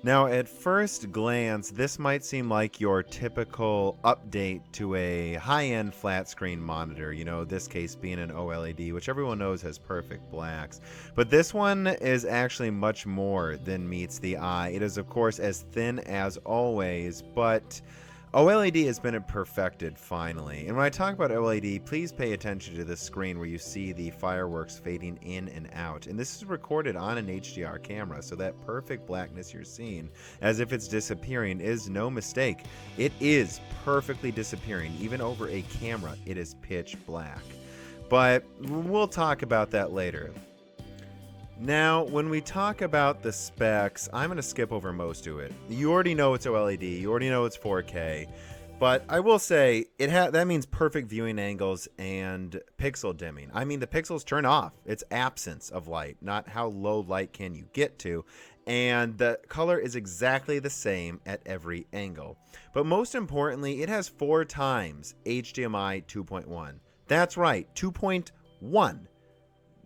Now, at first glance, this might seem like your typical update to a high-end flat screen monitor, this case being an OLED, which everyone knows has perfect blacks. But this one is actually much more than meets the eye. It is, of course, as thin as always, but OLED has been perfected finally. And when I talk about OLED, please pay attention to this screen where you see the fireworks fading in and out. And this is recorded on an HDR camera, so that perfect blackness you're seeing, as if it's disappearing, is no mistake. It is perfectly disappearing. Even over a camera, it is pitch black. But we'll talk about that later. Now, when we talk about the specs, I'm going to skip over most of it. You already know it's OLED, you already know it's 4K, but I will say that means perfect viewing angles and pixel dimming. I mean, the pixels turn off. It's absence of light, not how low light can you get to. And the color is exactly the same at every angle. But most importantly, it has 4 times HDMI 2.1. That's right, 2.1.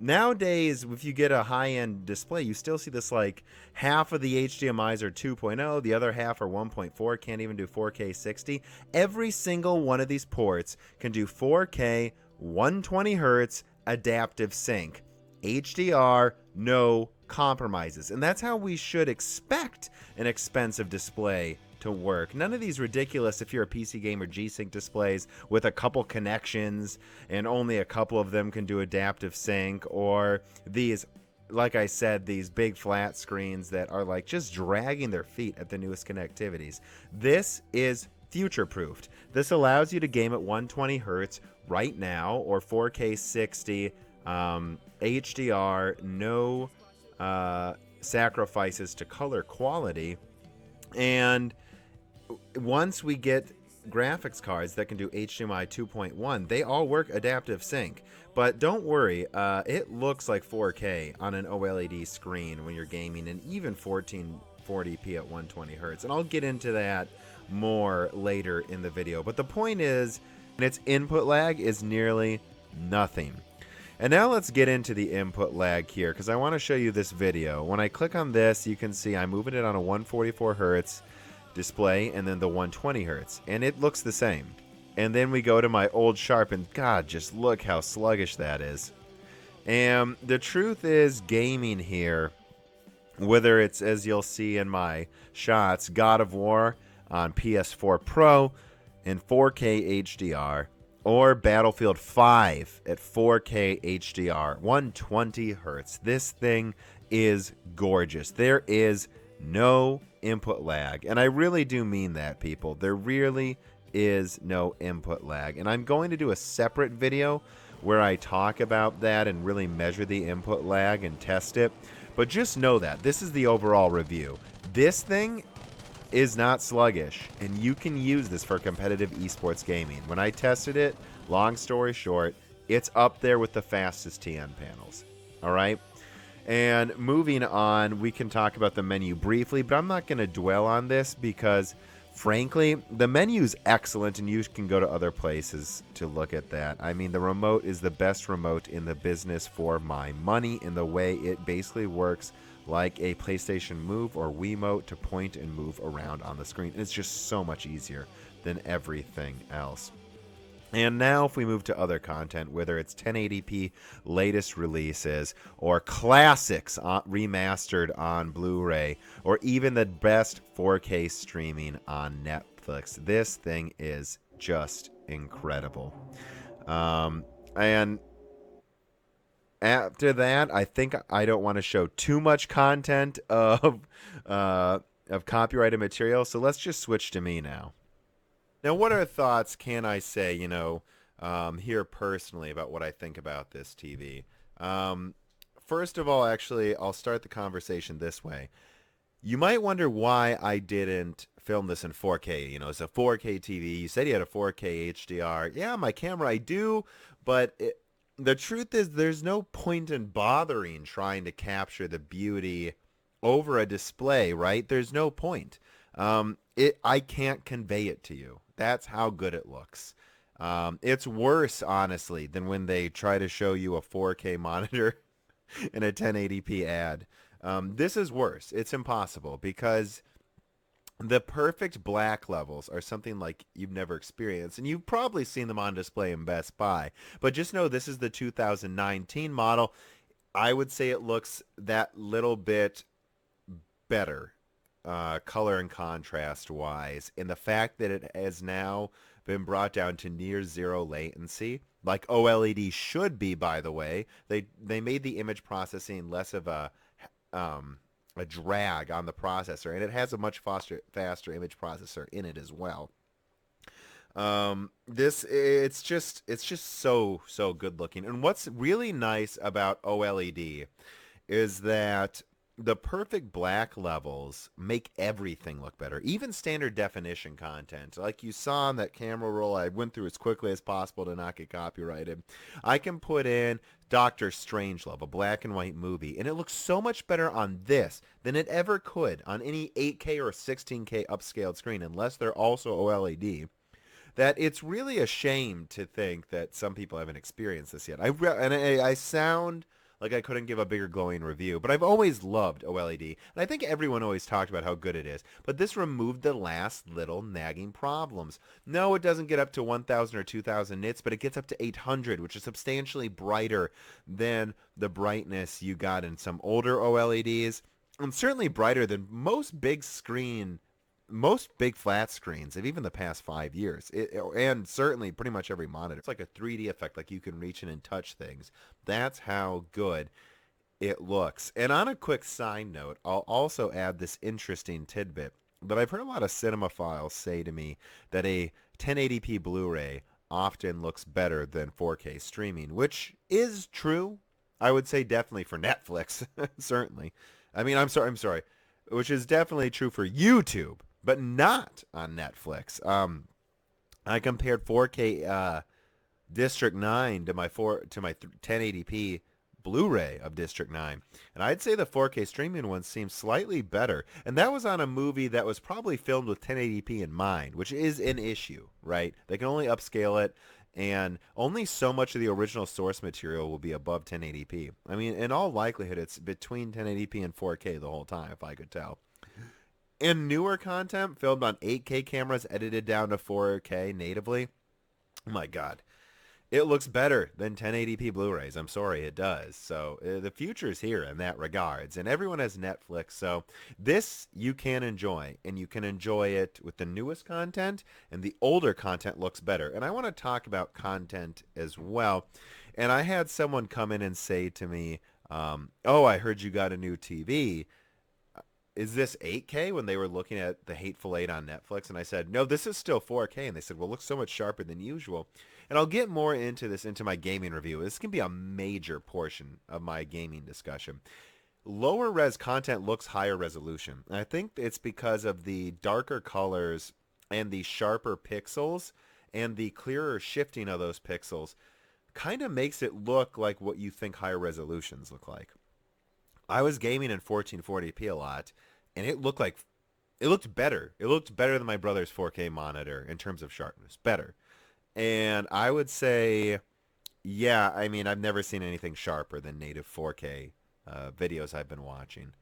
Nowadays, if you get a high-end display, you still see this like half of the HDMIs are 2.0, the other half are 1.4, can't even do 4K 60. Every single one of these ports can do 4K, 120 hertz, adaptive sync. HDR, no compromises. And that's how we should expect an expensive display to work. None of these ridiculous, if you're a PC gamer, G-Sync displays with a couple connections and only a couple of them can do adaptive sync, or these, like I said, these big flat screens that are like just dragging their feet at the newest connectivities. This is future-proofed. This allows you to game at 120 hertz right now, or 4K 60, HDR, no sacrifices to color quality. And once we get graphics cards that can do HDMI 2.1, they all work adaptive sync. But don't worry, it looks like 4K on an OLED screen when you're gaming, and even 1440p at 120 hertz. And I'll get into that more later in the video. But the point is, its input lag is nearly nothing. And now let's get into the input lag here, because I want to show you this video. When I click on this, you can see I'm moving it on a 144 hertz display and then the 120 hertz, and it looks the same. And then we go to my old Sharp, and God, just look how sluggish that is. And the truth is, gaming here, whether it's, as you'll see in my shots, God of War on PS4 Pro in 4K HDR, or Battlefield 5 at 4K HDR, 120 hertz. This thing is gorgeous. There is no input lag. And I really do mean that, people. There really is no input lag. And I'm going to do a separate video where I talk about that and really measure the input lag and test it. But just know that this is the overall review. This thing is not sluggish, and you can use this for competitive esports gaming. When I tested it, long story short, it's up there with the fastest TN panels. All right? And moving on, we can talk about the menu briefly, but I'm not going to dwell on this because, frankly, the menu's excellent, and you can go to other places to look at that. I mean, the remote is the best remote in the business for my money, in the way it basically works like a PlayStation Move or Wiimote to point and move around on the screen. It's just so much easier than everything else. And now if we move to other content, whether it's 1080p latest releases or classics remastered on Blu-ray, or even the best 4K streaming on Netflix, this thing is just incredible. And after that, I think I don't want to show too much content of copyrighted material, so let's just switch to me now. Now, what are thoughts can I say, here personally about what I think about this TV? First of all, actually, I'll start the conversation this way. You might wonder why I didn't film this in 4K. It's a 4K TV. You said you had a 4K HDR. Yeah, my camera, I do, but the truth is there's no point in bothering trying to capture the beauty over a display, right? There's no point. I can't convey it to you. That's how good it looks. It's worse, honestly, than when they try to show you a 4K monitor in a 1080p ad. This is worse. It's impossible because the perfect black levels are something like you've never experienced, and you've probably seen them on display in Best Buy. But just know this is the 2019 model. I would say it looks that little bit better, color and contrast wise, and the fact that it has now been brought down to near zero latency, like OLED should be. By the way, they made the image processing less of um, a drag on the processor, and it has a much faster image processor in it as well. This it's just so good looking. And what's really nice about OLED is that the perfect black levels make everything look better, even standard definition content. Like you saw on that camera roll, I went through as quickly as possible to not get copyrighted. I can put in Doctor Strangelove, a black and white movie, and it looks so much better on this than it ever could on any 8K or 16K upscaled screen, unless they're also OLED, that it's really a shame to think that some people haven't experienced this yet. I sound like I couldn't give a bigger glowing review, but I've always loved OLED, and I think everyone always talked about how good it is. But this removed the last little nagging problems. No, it doesn't get up to 1,000 or 2,000 nits, but it gets up to 800, which is substantially brighter than the brightness you got in some older OLEDs, and certainly brighter than most big flat screens of even the past 5 years, and certainly pretty much every monitor. It's like a 3D effect, like you can reach in and touch things. That's how good it looks. And on a quick side note, I'll also add this interesting tidbit that I've heard a lot of cinemaphiles say to me, that a 1080p Blu-ray often looks better than 4K streaming, which is true. I would say definitely for Netflix, certainly. I mean, I'm sorry, which is definitely true for YouTube, but not on Netflix. I compared 4K District 9 to my 1080p Blu-ray of District 9, and I'd say the 4K streaming one seems slightly better. And that was on a movie that was probably filmed with 1080p in mind, which is an issue, right? They can only upscale it, and only so much of the original source material will be above 1080p. I mean, in all likelihood, it's between 1080p and 4K the whole time, if I could tell. And newer content filmed on 8K cameras edited down to 4K natively, oh my God, it looks better than 1080p Blu-rays. I'm sorry, it does. So the future's here in that regards. And everyone has Netflix, so this you can enjoy. And you can enjoy it with the newest content, and the older content looks better. And I want to talk about content as well. And I had someone come in and say to me, oh, I heard you got a new TV. Is this 8K, when they were looking at The Hateful Eight on Netflix? And I said, no, this is still 4K. And they said, well, it looks so much sharper than usual. And I'll get more into this into my gaming review. This can be a major portion of my gaming discussion. Lower res content looks higher resolution. And I think it's because of the darker colors and the sharper pixels and the clearer shifting of those pixels kind of makes it look like what you think higher resolutions look like. I was gaming in 1440p a lot, and it looked better. It looked better than my brother's 4K monitor in terms of sharpness. Better. And I would say, yeah, I mean, I've never seen anything sharper than native 4K videos I've been watching.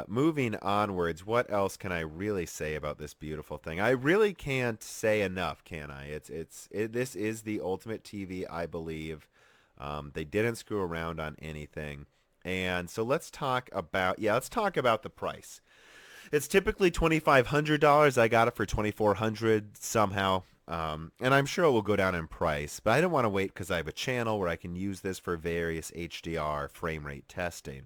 Moving onwards, what else can I really say about this beautiful thing? I really can't say enough, can I? This is the ultimate TV, I believe. They didn't screw around on anything. And so let's talk about the price. It's typically $2,500. I got it for $2,400 somehow. And I'm sure it will go down in price, but I don't want to wait because I have a channel where I can use this for various HDR frame rate testing.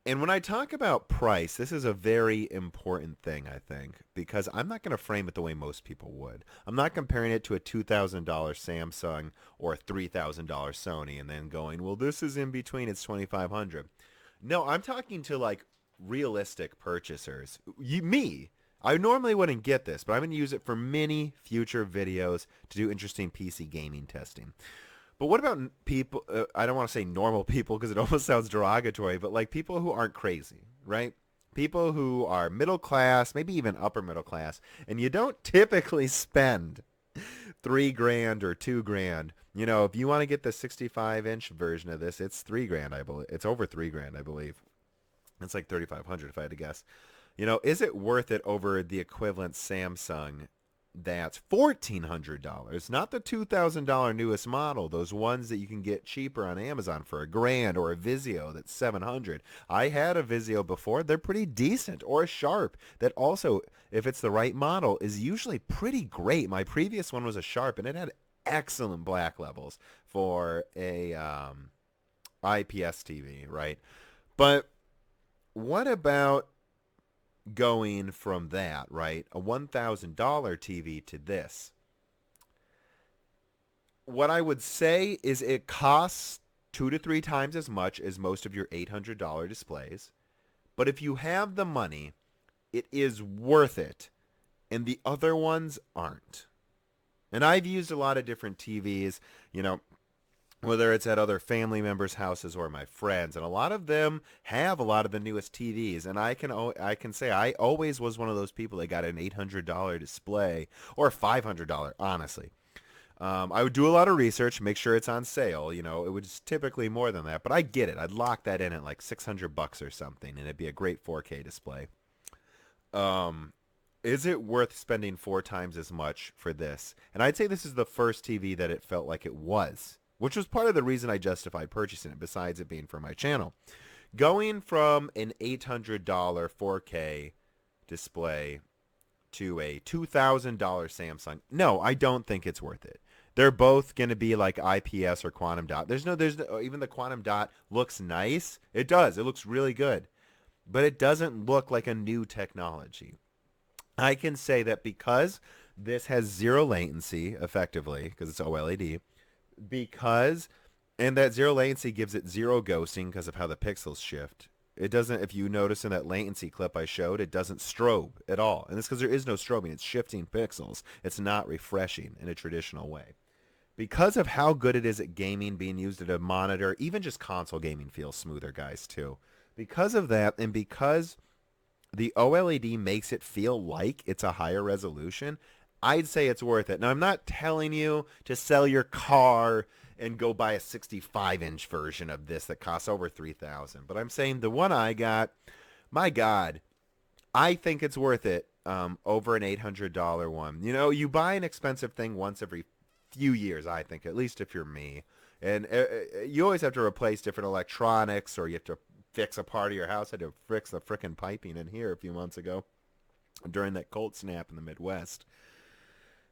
And when I talk about price, this is a very important thing, I think, because I'm not going to frame it the way most people would. I'm not comparing it to a $2,000 Samsung or a $3,000 Sony and then going, well, this is in between, it's $2,500. No, I'm talking to like realistic purchasers. Me. I normally wouldn't get this, but I'm going to use it for many future videos to do interesting PC gaming testing. But what about people, I don't want to say normal people because it almost sounds derogatory, but like people who aren't crazy, right? People who are middle class, maybe even upper middle class, and you don't typically spend $3,000 or $2,000 If you want to get the 65-inch version of this, it's 3 grand, I believe. It's over 3 grand, I believe. It's like 3,500 if I had to guess. Is it worth it over the equivalent Samsung that's $1,400? Not the $2,000 newest model, those ones that you can get cheaper on Amazon for $1,000, or a Vizio that's 700. I had a Vizio before. They're pretty decent. Or a Sharp that also, if it's the right model, is usually pretty great. My previous one was a Sharp, and it had excellent black levels for a IPS TV, right? But what about going from that, right? A $1,000 TV to this. What I would say is it costs 2 to 3 times as much as most of your $800 displays. But if you have the money, it is worth it. And the other ones aren't. And I've used a lot of different TVs, whether it's at other family members' houses or my friends, and a lot of them have a lot of the newest TVs. And I can say I always was one of those people that got an $800 display, or a $500, honestly. I would do a lot of research, make sure it's on sale. It was typically more than that, but I get it. I'd lock that in at like $600 or something, and it'd be a great 4K display. Um, is it worth spending 4 times as much for this? And I'd say this is the first TV that it felt like it was, which was part of the reason I justified purchasing it, besides it being for my channel. Going from an $800 4K display to a $2,000 Samsung, no, I don't think it's worth it. They're both going to be like IPS or quantum dot. There's no, even the quantum dot looks nice. It does. It looks really good. But it doesn't look like a new technology. I can say that because this has zero latency, effectively, because it's OLED, because and that zero latency gives it zero ghosting because of how the pixels shift. It doesn't, if you notice in that latency clip I showed, it doesn't strobe at all. And it's because there is no strobing. It's shifting pixels. It's not refreshing in a traditional way. Because of how good it is at gaming, being used at a monitor, even just console gaming feels smoother, guys, too. Because of that, and because the OLED makes it feel like it's a higher resolution, I'd say it's worth it. Now, I'm not telling you to sell your car and go buy a 65-inch version of this that costs over $3,000, but I'm saying the one I got, my God, I think it's worth it over an $800 one. You buy an expensive thing once every few years, I think, at least if you're me. And you always have to replace different electronics, or you have to fix a part of your house. I had to fix the frickin' piping in here a few months ago during that cold snap in the Midwest.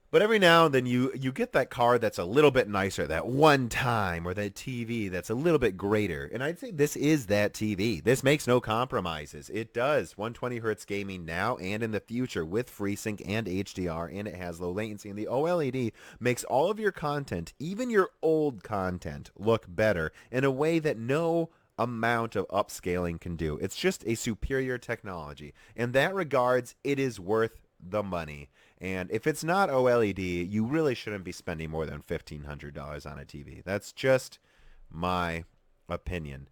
But every now and then you get that car that's a little bit nicer, that one time, or that TV that's a little bit greater. And I'd say this is that TV. This makes no compromises. It does 120 hertz gaming now and in the future with FreeSync and HDR, and it has low latency. And the OLED makes all of your content, even your old content, look better in a way that no amount of upscaling can do. It's just a superior technology. In that regards, it is worth the money. And if it's not OLED, you really shouldn't be spending more than $1,500 on a TV. That's just my opinion.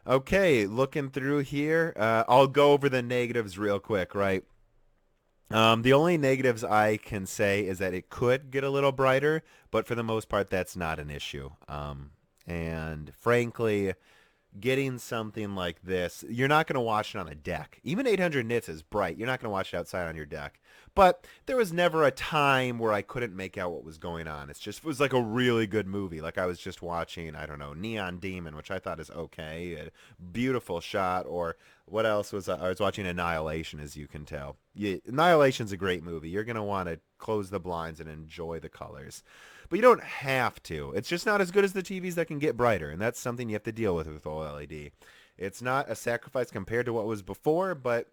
Okay, looking through here, I'll go over the negatives real quick, right? The only negatives I can say is that it could get a little brighter, but for the most part, that's not an issue. And frankly, getting something like this, you're not going to watch it on a deck. Even 800 nits is bright. You're not going to watch it outside on your deck. But there was never a time where I couldn't make out what was going on. It was like a really good movie. Like I was just watching, I don't know, Neon Demon, which I thought is okay. A beautiful shot. Or what else was I was watching Annihilation, as you can tell. Annihilation's a great movie. You're going to want to close the blinds and enjoy the colors. But you don't have to. It's just not as good as the TVs that can get brighter, and that's something you have to deal with OLED. It's not a sacrifice compared to what was before, but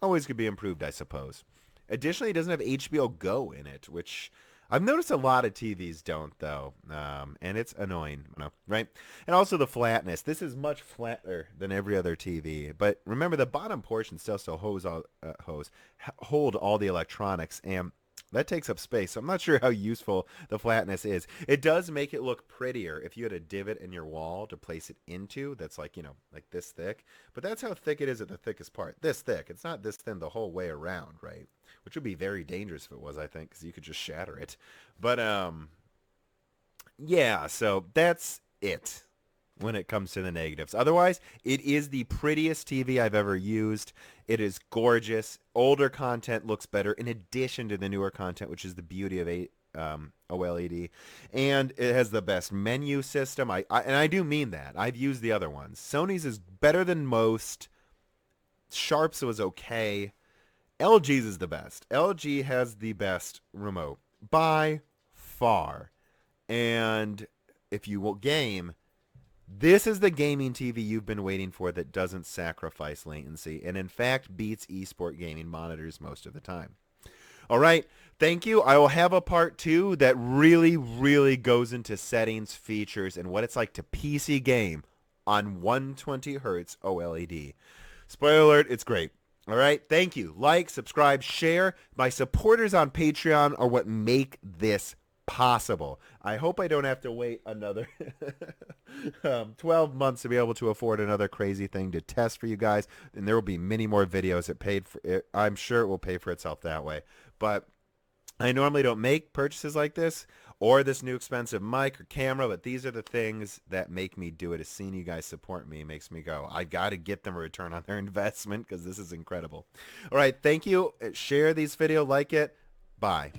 always could be improved, I suppose. Additionally, it doesn't have HBO Go in it, which I've noticed a lot of TVs don't, though, and it's annoying, right? And also the flatness. This is much flatter than every other TV, but remember the bottom portion still hold all the electronics, and that takes up space. So I'm not sure how useful the flatness is. It does make it look prettier if you had a divot in your wall to place it into that's like, like this thick. But that's how thick it is at the thickest part. This thick. It's not this thin the whole way around, right? Which would be very dangerous if it was, I think, because you could just shatter it. But Yeah, so that's it when it comes to the negatives. Otherwise, it is the prettiest TV I've ever used. It is gorgeous. Older content looks better in addition to the newer content, which is the beauty of OLED. And it has the best menu system. And I do mean that. I've used the other ones. Sony's is better than most. Sharp's was okay. LG's is the best. LG has the best remote by far. And if you will game, this is the gaming TV you've been waiting for that doesn't sacrifice latency and in fact beats esport gaming monitors most of the time. All right, thank you. I will have a part 2 that really goes into settings, features, and what it's like to PC game on 120 hertz OLED. Spoiler alert, it's great. All right, thank you. Like, subscribe, share. My supporters on Patreon are what make this possible. I hope I don't have to wait another 12 months to be able to afford another crazy thing to test for you guys. And there will be many more videos that paid for it. I'm sure it will pay for itself that way. But I normally don't make purchases like this or this new expensive mic or camera, but these are the things that make me do it. Seeing you guys support me makes me go, I got to get them a return on their investment because this is incredible. All right, thank you. Share these video, like it. Bye.